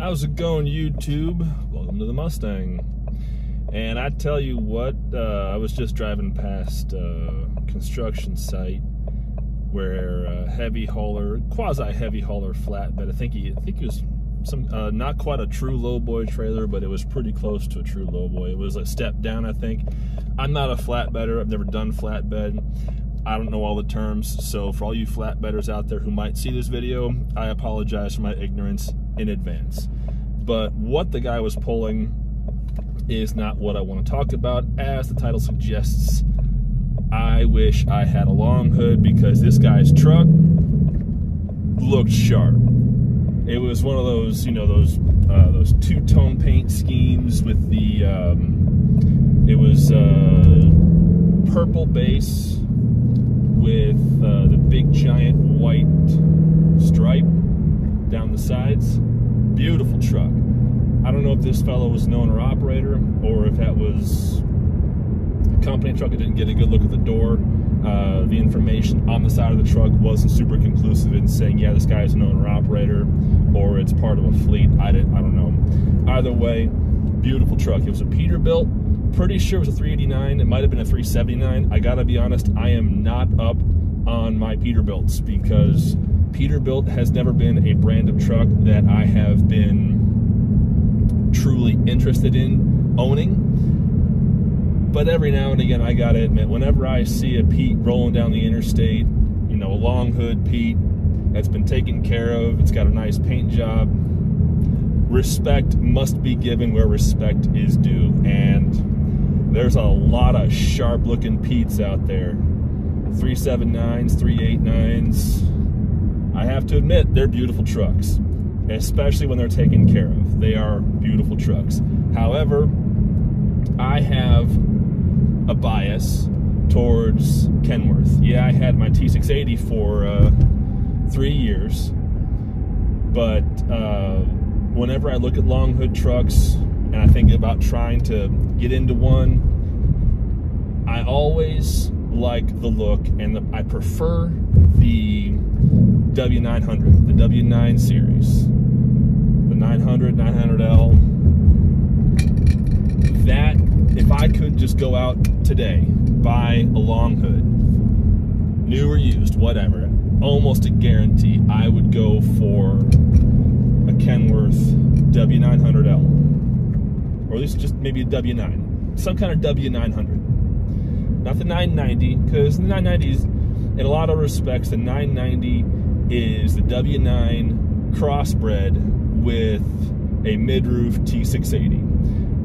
How's it going, YouTube? Welcome to the Mustang. And I tell you what, I was just driving past a construction site where a heavy hauler, quasi-heavy hauler flatbed, I think he was some not quite a true lowboy trailer, but it was pretty close to a true lowboy. It was a step down, I think. I'm not a flatbedder. I've never done flatbed. I don't know all the terms, so for all you flatbedders out there who might see this video, I apologize for my ignorance in advance. But what the guy was pulling is not what I want to talk about. As the title suggests, I wish I had a long hood because this guy's truck looked sharp. It was one of those, you know, those two-tone paint schemes with the, it was purple base with the big giant white stripe down the sides. Beautiful truck. I don't know if this fellow was an owner operator or if that was a company truck. I didn't get a good look at the door. The information on the side of the truck wasn't super conclusive in saying, yeah, this guy is an owner operator or it's part of a fleet. I don't know. Either way, beautiful truck. It was a Peterbilt. Pretty sure it was a 389. It might have been a 379. I gotta be honest, I am not up on my Peterbilts because Peterbilt has never been a brand of truck that I have been truly interested in owning. But every now and again, I gotta admit, whenever I see a Pete rolling down the interstate, you know, a long hood Pete that's been taken care of, it's got a nice paint job, respect must be given where respect is due. And there's a lot of sharp looking Petes out there. 379s, 389s. I have to admit, they're beautiful trucks, especially when they're taken care of. They are beautiful trucks. However, I have a bias towards Kenworth. Yeah, I had my T680 for 3 years, but whenever I look at long hood trucks and I think about trying to get into one, I always like the look, and I prefer the W900, the W9 series, the 900, 900L. That, if I could just go out today, buy a long hood, new or used, whatever, almost a guarantee I would go for a Kenworth W900L, or at least just maybe a W9, some kind of W900. Not the 990, because the 990 is, in a lot of respects, the 990 is the W9 crossbred with a mid-roof T680,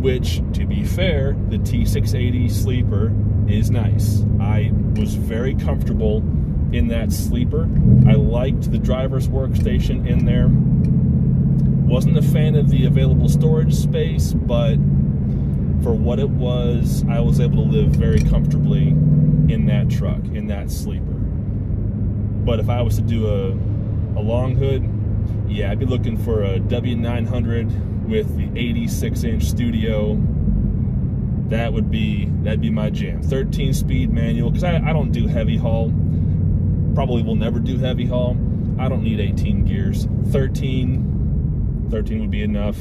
which, to be fair, the T680 sleeper is nice. I was very comfortable in that sleeper. I liked the driver's workstation in there. Wasn't a fan of the available storage space, but for what it was, I was able to live very comfortably in that truck, in that sleeper. But if I was to do a long hood, yeah, I'd be looking for a W900 with the 86-inch studio. That'd be my jam. 13-speed manual, because I don't do heavy haul. Probably will never do heavy haul. I don't need 18 gears. 13 would be enough.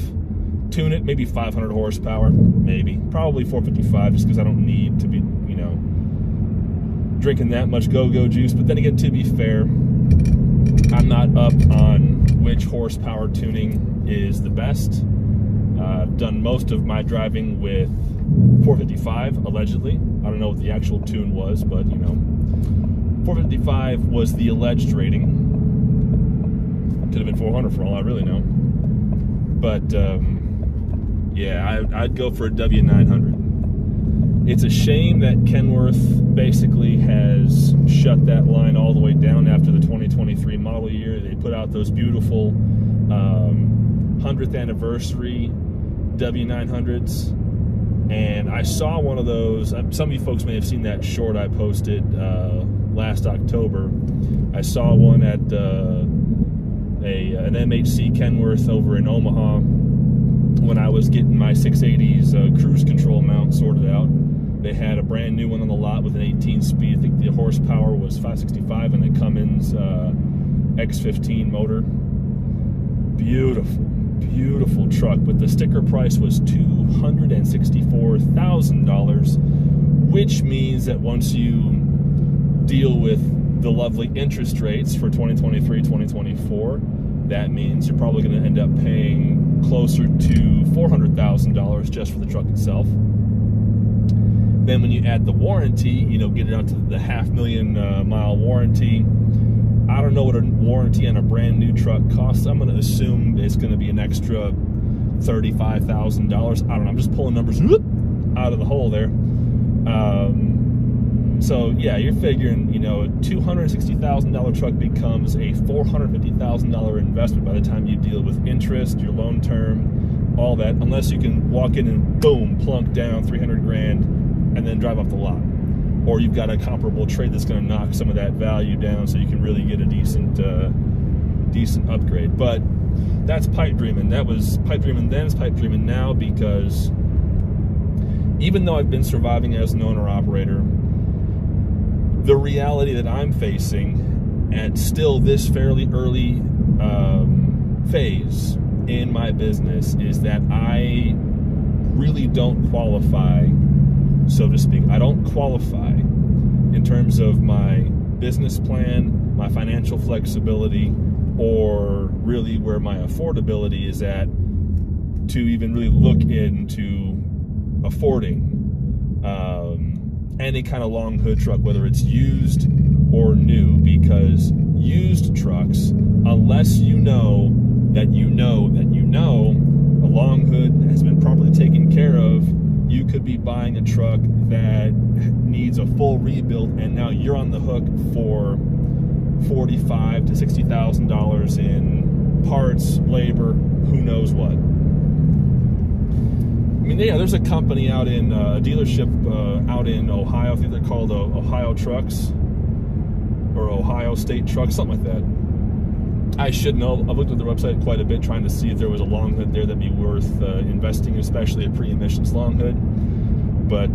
Tune it, maybe 500 horsepower, maybe. Probably 455, just because I don't need to be, you know, drinking that much go-go juice. But then again, to be fair, I'm not up on which horsepower tuning is the best. I've done most of my driving with 455, allegedly. I don't know what the actual tune was, but, you know, 455 was the alleged rating. Could have been 400 for all I really know. But, yeah, I'd go for a W900. It's a shame that Kenworth basically has shut that line all the way down after the 2023 model year. They put out those beautiful 100th anniversary W900s, and I saw one of those. Some of you folks may have seen that short I posted last October. I saw one at an MHC Kenworth over in Omaha when I was getting my 680's cruise control mount sorted out. They had a brand new one on the lot with an 18-speed. I think the horsepower was 565 and the Cummins X15 motor. Beautiful. beautiful truck, but the sticker price was $264,000, which means that once you deal with the lovely interest rates for 2023, 2024, that means you're probably going to end up paying closer to $400,000 just for the truck itself. Then when you add the warranty, you know, get it out to the 500,000 mile warranty. I don't know what a warranty on a brand new truck costs. I'm going to assume it's going to be an extra $35,000. I don't know. I'm just pulling numbers out of the hole there. So yeah, you're figuring, you know, a $260,000 truck becomes a $450,000 investment by the time you deal with interest, your loan term, all that, unless you can walk in and boom, plunk down 300 grand and then drive off the lot. Or you've got a comparable trade that's going to knock some of that value down so you can really get a decent upgrade. But that's pipe dreaming. That was pipe dreaming then, it's pipe dreaming now, because even though I've been surviving as an owner-operator, the reality that I'm facing at still this fairly early phase in my business is that I really don't qualify, so to speak. I don't qualify in terms of my business plan, my financial flexibility, or really where my affordability is at to even really look into affording any kind of long hood truck, whether it's used or new, because used trucks, unless you know that you know that you know a long hood has been properly taken care of, you could be buying a truck that needs a full rebuild, and now you're on the hook for $45,000 to $60,000 in parts, labor, who knows what. I mean, yeah, there's a company out in a dealership out in Ohio. I think they're called Ohio Trucks or Ohio State Trucks, something like that. I should know. I've looked at their website quite a bit trying to see if there was a long hood there that'd be worth investing, especially a pre-emissions long hood. But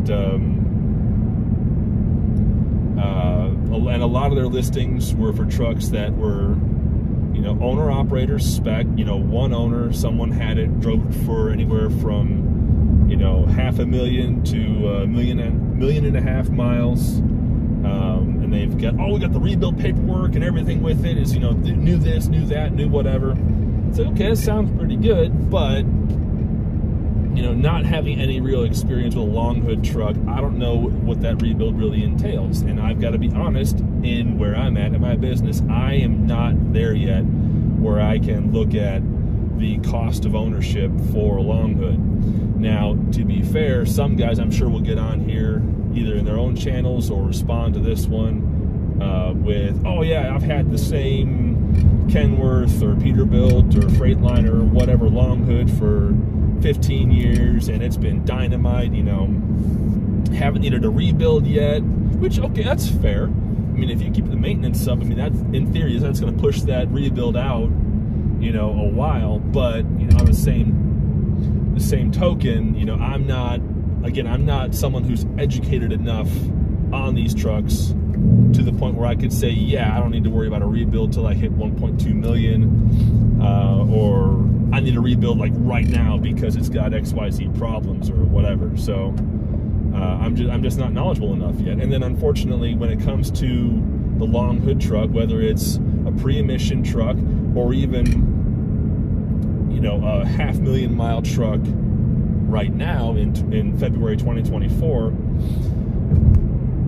and a lot of their listings were for trucks that were, you know, owner-operator spec, you know, one owner, someone had it, drove it for anywhere from, you know, 500,000 to $1.5 million miles. And they've got, oh, we got the rebuild paperwork and everything with it. Is, you know, knew this, knew that, knew whatever. It's like, okay, that sounds pretty good, but, you know, not having any real experience with a long hood truck, I don't know what that rebuild really entails. And I've got to be honest, in where I'm at in my business, I am not there yet where I can look at the cost of ownership for a long hood. Now, to be fair, some guys I'm sure will get on here either in their own channels or respond to this one with, oh yeah, I've had the same Kenworth or Peterbilt or Freightliner or whatever long hood for 15 years and it's been dynamite, you know, haven't needed a rebuild yet, which, okay, that's fair. I mean, if you keep the maintenance up, I mean, that's, in theory, that's going to push that rebuild out, you know, a while. But, you know, on the same token, you know, I'm not someone who's educated enough on these trucks to the point where I could say, yeah, I don't need to worry about a rebuild till I hit 1.2 million, or I need a rebuild like right now because it's got XYZ problems or whatever. So I'm just not knowledgeable enough yet. And then unfortunately, when it comes to the long hood truck, whether it's a pre-emission truck or even, you know, a 500,000 mile truck right now in February 2024,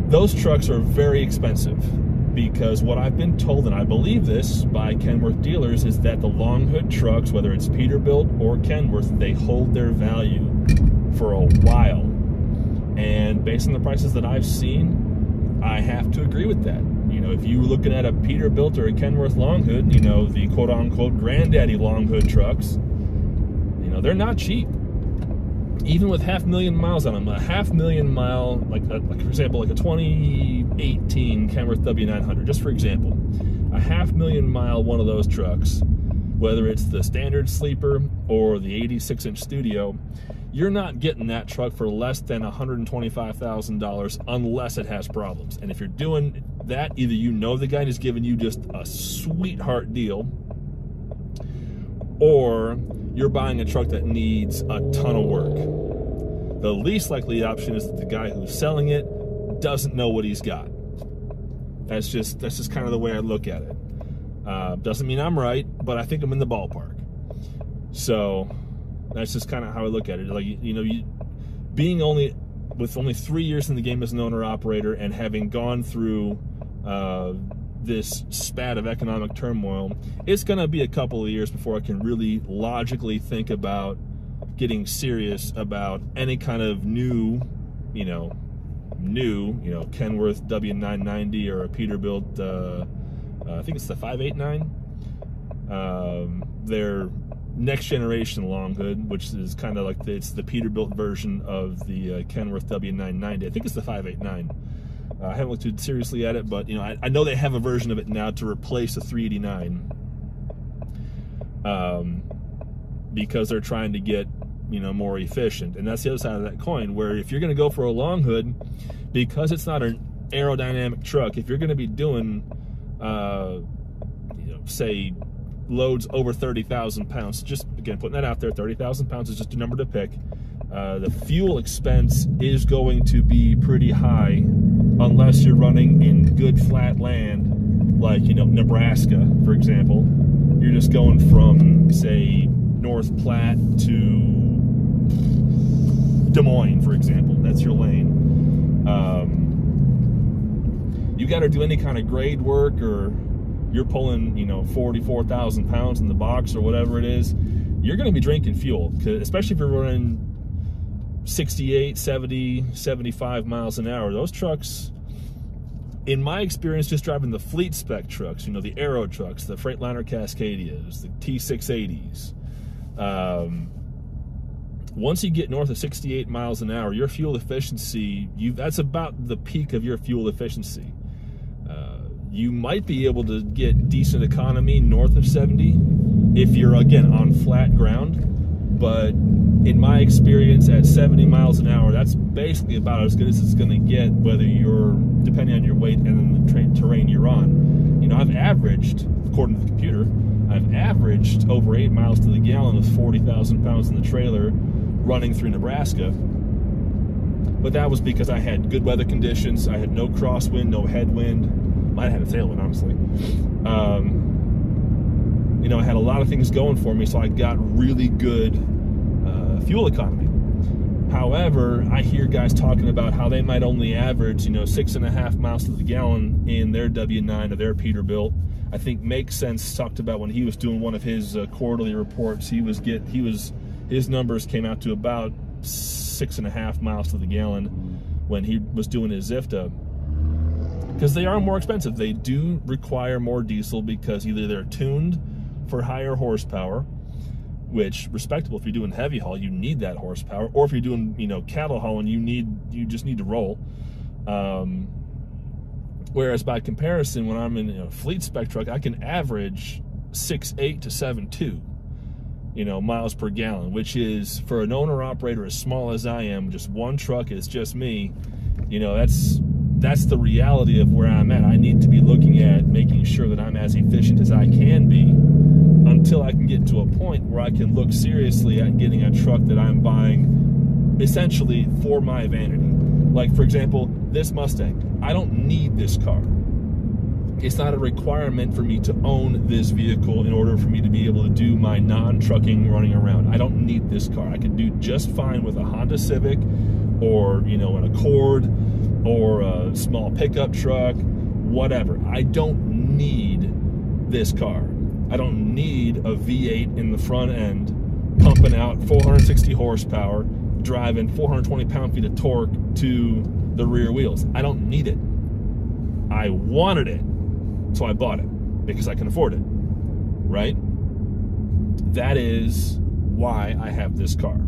those trucks are very expensive, because what I've been told, and I believe this by Kenworth dealers, is that the long hood trucks, whether it's Peterbilt or Kenworth, they hold their value for a while. And based on the prices that I've seen, I have to agree with that. You know, if you're looking at a Peterbilt or a Kenworth long hood, you know, the quote-unquote granddaddy long hood trucks, you know, they're not cheap. Even with 500,000 miles on them, a 500,000 mile, like for example, like a 2018 Kenworth W900, just for example, a 500,000 mile one of those trucks, whether it's the standard sleeper or the 86-inch studio, you're not getting that truck for less than $125,000 unless it has problems. And if you're doing that, either you know the guy is giving you just a sweetheart deal, or you're buying a truck that needs a ton of work. The least likely option is that the guy who's selling it doesn't know what he's got. That's just kind of the way I look at it. Doesn't mean I'm right, but I think I'm in the ballpark. So that's just kind of how I look at it. Like, you know, being with only 3 years in the game as an owner-operator and having gone through this spat of economic turmoil, it's going to be a couple of years before I can really logically think about getting serious about any kind of new Kenworth W990 or a Peterbilt, I think it's the 589. Their next generation long hood, which is kind of like it's the Peterbilt version of the Kenworth W990. I think it's the 589. I haven't looked too seriously at it, but you know, I know they have a version of it now to replace the 389, because they're trying to get, you know, more efficient. And that's the other side of that coin, where if you're going to go for a long hood, because it's not an aerodynamic truck, if you're going to be doing, you know, say loads over 30,000 pounds, just again putting that out there, 30,000 pounds is just a number to pick. The fuel expense is going to be pretty high unless you're running in good flat land, like, you know, Nebraska, for example. You're just going from, say, North Platte to Des Moines, for example. That's your lane. You got to do any kind of grade work, or you're pulling, you know, 44,000 pounds in the box or whatever it is, you're going to be drinking fuel, especially if you're running 68, 70, 75 miles an hour. Those trucks, in my experience, just driving the fleet spec trucks, you know, the Aero trucks, the Freightliner Cascadias, the T680s, once you get north of 68 miles an hour, your fuel efficiency, that's about the peak of your fuel efficiency. You might be able to get decent economy north of 70 if you're, again, on flat ground, but in my experience, at 70 miles an hour, that's basically about as good as it's going to get, whether you're, depending on your weight and the terrain you're on. You know, I've averaged, according to the computer, I've averaged over 8 miles to the gallon with 40,000 pounds in the trailer running through Nebraska. But that was because I had good weather conditions. I had no crosswind, no headwind. Might have had a tailwind, honestly. You know, I had a lot of things going for me, so I got really good fuel economy. However, I hear guys talking about how they might only average, you know, 6.5 miles to the gallon in their W9 or their Peterbilt. I think Make Sense talked about when he was doing one of his quarterly reports, his numbers came out to about 6.5 miles to the gallon when he was doing his Zifta. Because they are more expensive. They do require more diesel because either they're tuned for higher horsepower, which, respectable, if you're doing heavy haul, you need that horsepower, or if you're doing, you know, cattle hauling, you just need to roll. Whereas by comparison, when I'm in a fleet spec truck, I can average 6.8 to 7.2, you know, miles per gallon, which is, for an owner operator as small as I am, just one truck, is just me, you know, that's the reality of where I'm at. I need to be looking at making sure that I'm as efficient as I can be until I can get to a point where I can look seriously at getting a truck that I'm buying essentially for my vanity. Like, for example, this Mustang. I don't need this car. It's not a requirement for me to own this vehicle in order for me to be able to do my non-trucking running around. I don't need this car. I can do just fine with a Honda Civic, or, you know, an Accord, or a small pickup truck, whatever. I don't need this car. I don't need a V8 in the front end pumping out 460 horsepower, driving 420 pound-feet of torque to the rear wheels. I don't need it. I wanted it, so I bought it because I can afford it, right? That is why I have this car.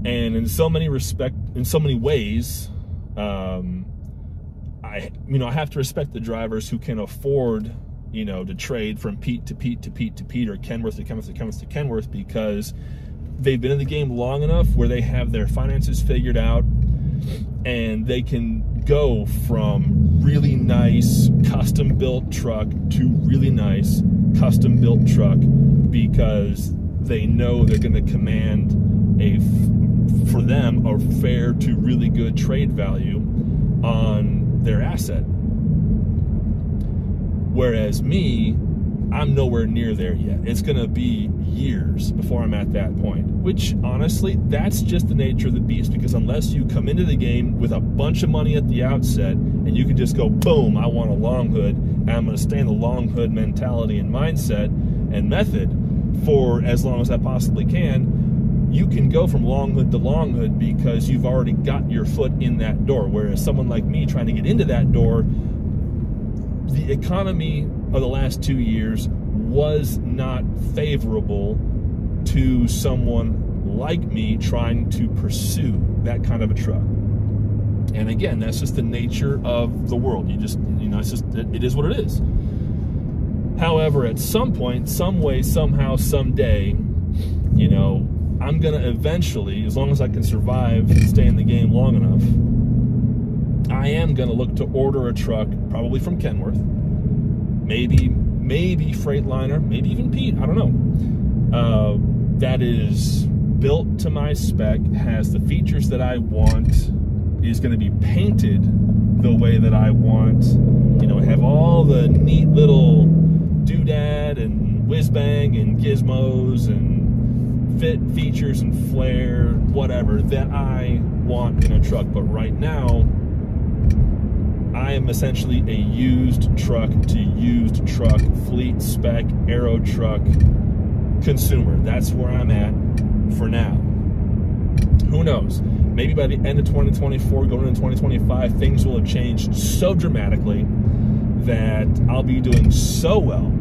And in so many ways, I have to respect the drivers who can afford, you know, to trade from Pete to Pete to Pete to Pete, or Kenworth to Kenworth to Kenworth to Kenworth, because they've been in the game long enough where they have their finances figured out, and they can go from really nice custom built truck to really nice custom built truck because they know they're going to command for them, a fair to really good trade value on their asset. Whereas me, I'm nowhere near there yet. It's going to be years before I'm at that point, which honestly, that's just the nature of the beast, because unless you come into the game with a bunch of money at the outset and you can just go, boom, I want a long hood, and I'm going to stay in the long hood mentality and mindset and method for as long as I possibly can, you can go from long hood to long hood because you've already got your foot in that door. Whereas someone like me trying to get into that door, the economy of the last 2 years was not favorable to someone like me trying to pursue that kind of a truck. And again, that's just the nature of the world. You just, it's just, it is what it is. However, at some point, some way, somehow, someday, I'm going to eventually, as long as I can survive and stay in the game long enough, I am going to look to order a truck, probably from Kenworth, maybe Freightliner, maybe even Pete, I don't know, that is built to my spec, has the features that I want, is going to be painted the way that I want, have all the neat little doodad and whiz-bang and gizmos and fit features and flair, whatever, that I want in a truck. But right now, I am essentially a used truck to used truck, fleet spec, aero truck consumer. That's where I'm at for now. Who knows? Maybe by the end of 2024, going into 2025, things will have changed so dramatically that I'll be doing so well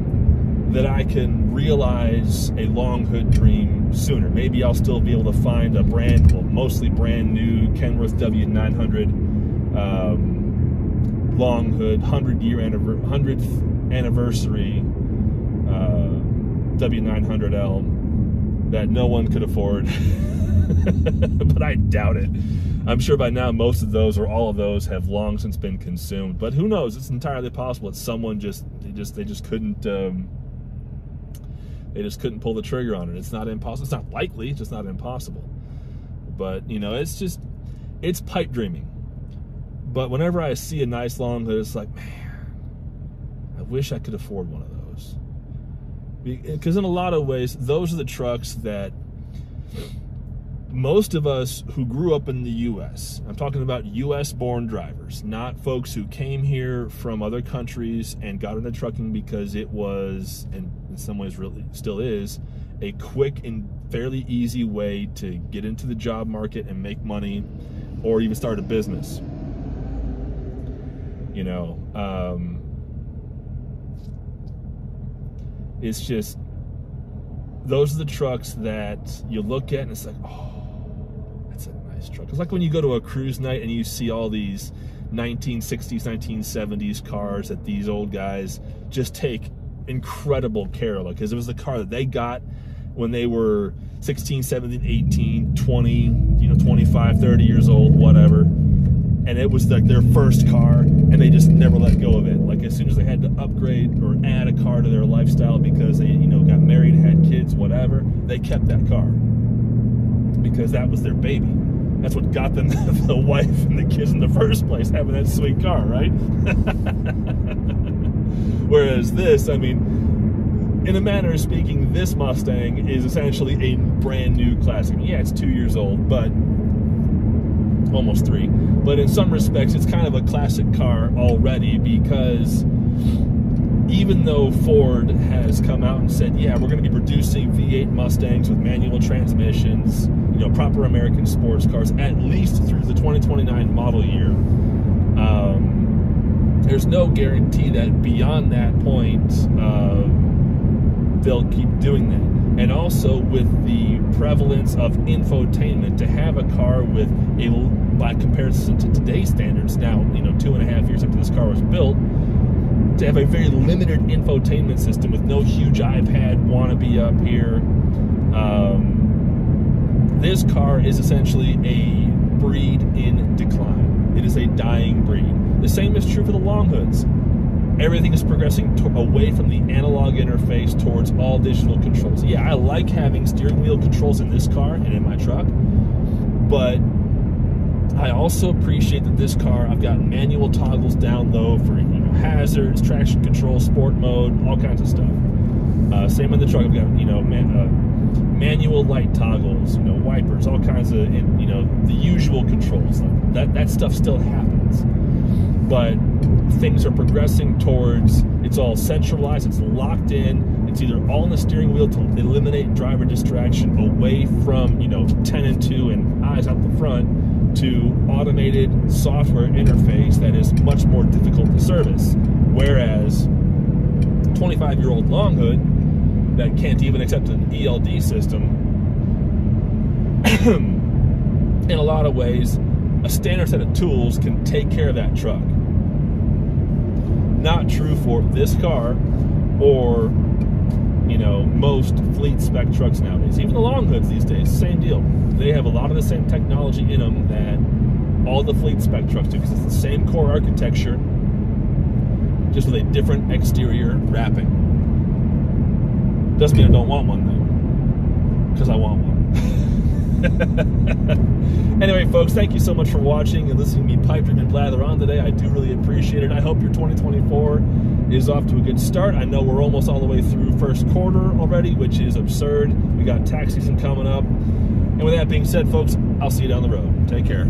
that I can realize a long hood dream sooner. Maybe I'll still be able to find a mostly brand new Kenworth W900 long hood 100th anniversary W900L that no one could afford. But I doubt it. I'm sure by now most of those or all of those have long since been consumed. But who knows? It's entirely possible that someone they just couldn't pull the trigger on it. It's not impossible. It's not likely. It's just not impossible. But it's pipe dreaming. But whenever I see a nice long hood, it's like, man, I wish I could afford one of those. Because in a lot of ways, those are the trucks that most of us who grew up in the U.S., I'm talking about U.S.-born drivers, not folks who came here from other countries and got into trucking because it was, and in some ways really still is, a quick and fairly easy way to get into the job market and make money or even start a business. It's just, those are the trucks that you look at and it's like, oh, that's a nice truck. It's like when you go to a cruise night and you see all these 1960s, 1970s cars that these old guys just take incredible care of, because it was the car that they got when they were 16, 17, 18, 20, 25, 30 years old, whatever. And it was like their first car, and they just never let go of it. Like as soon as they had to upgrade or add a car to their lifestyle because they, got married, had kids, whatever, they kept that car because that was their baby. That's what got them the wife and the kids in the first place, having that sweet car, right? Whereas this, in a manner of speaking, this Mustang is essentially a brand new classic. Yeah, it's 2 years old, but almost 3. But in some respects, it's kind of a classic car already, because even though Ford has come out and said, yeah, we're going to be producing V8 Mustangs with manual transmissions, proper American sports cars, at least through the 2029 model year, there's no guarantee that beyond that point, they'll keep doing that. And also with the prevalence of infotainment, to have a car with by comparison to today's standards, now 2.5 years after this car was built, to have a very limited infotainment system with no huge iPad wannabe up here. This car is essentially a breed in decline. It is a dying breed. The same is true for the long hoods. Everything is progressing away from the analog interface towards all digital controls. Yeah, I like having steering wheel controls in this car and in my truck, but I also appreciate that this car, I've got manual toggles down low for hazards, traction control, sport mode, all kinds of stuff. Same in the truck. I've got manual light toggles, wipers, all kinds of, the usual controls. That stuff still happens, but things are progressing towards, it's all centralized, it's locked in, it's either all in the steering wheel to eliminate driver distraction away from 10 and 2 and eyes out the front, to automated software interface that is much more difficult to service. Whereas 25-year-old long hood that can't even accept an ELD system, in a lot of ways, a standard set of tools can take care of that truck. Not true for this car or most fleet spec trucks nowadays. Even the long hoods these days, same deal. They have a lot of the same technology in them that all the fleet spec trucks do, because it's the same core architecture, just with a different exterior wrapping. Doesn't mean I don't want one though, because I want one. Anyway, folks, thank you so much for watching and listening to me pipe dream and blather on today. I do really appreciate it. I hope your 2024 is off to a good start. I know we're almost all the way through first quarter already, which is absurd. We got tax season coming up. And with that being said, folks, I'll see you down the road. Take care.